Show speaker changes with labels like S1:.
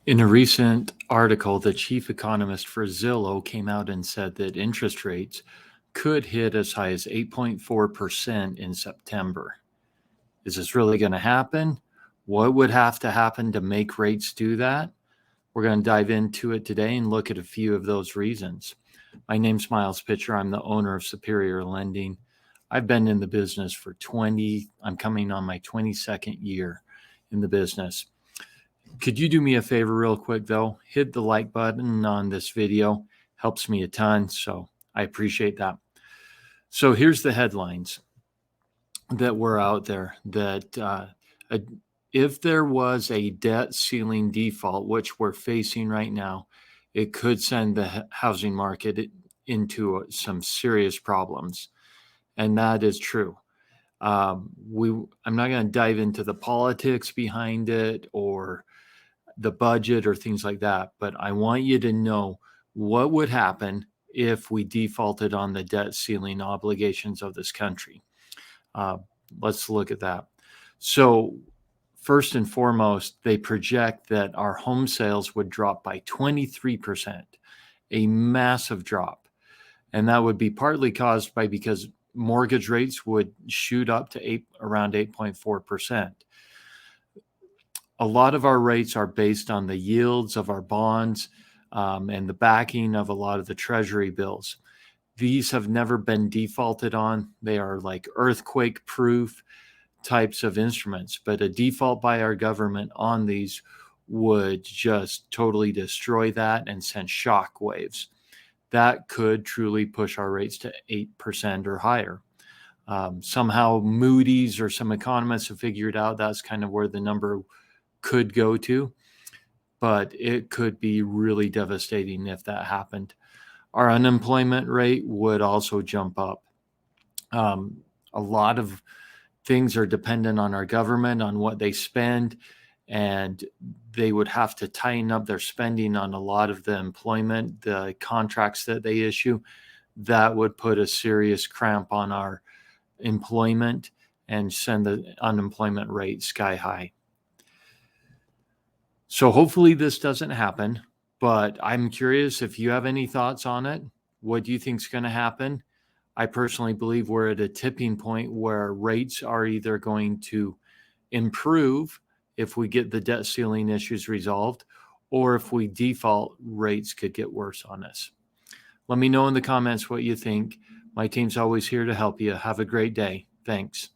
S1: In a recent article, the chief economist for Zillow came out and said that interest rates could hit as high as 8.4% in September. Is this really going to happen? What would have to happen to make rates do that? We're going to dive into it today and look at a few of those reasons. My name's Miles Pitcher. I'm the owner of Superior Lending. I've been in the business for I'm coming on my 22nd year in the business. Could you do me a favor real quick though? Hit the like button on this video. Helps me a ton, so I appreciate that. So here's the headlines that were out there that if there was a debt ceiling default, which we're facing right now, it could send the housing market into some serious problems. And that is true. I'm not going to dive into the politics behind it or the budget or things like that, but I want you to know what would happen if we defaulted on the debt ceiling obligations of this country. Let's look at that. So first and foremost, they project that our home sales would drop by 23%, a massive drop. And that would be partly caused by because mortgage rates would shoot up to around 8.4%. A lot of our rates are based on the yields of our bonds and the backing of a lot of the treasury bills. These have never been defaulted on. They are like earthquake proof types of instruments, but a default by our government on these would just totally destroy that and send shock waves. That could truly push our rates to 8% or higher. Somehow Moody's or some economists have figured out that's kind of where the number could go to, but it could be really devastating if that happened. Our unemployment rate would also jump up. A lot of things are dependent on our government, on what they spend, and they would have to tighten up their spending on a lot of the employment, the contracts that they issue. That would put a serious cramp on our employment and send the unemployment rate sky high. So hopefully this doesn't happen, but I'm curious if you have any thoughts on it. What do you think is going to happen? I personally believe we're at a tipping point where rates are either going to improve if we get the debt ceiling issues resolved, or if we default, rates could get worse on us. Let me know in the comments what you think. My team's always here to help you. Have a great day. Thanks.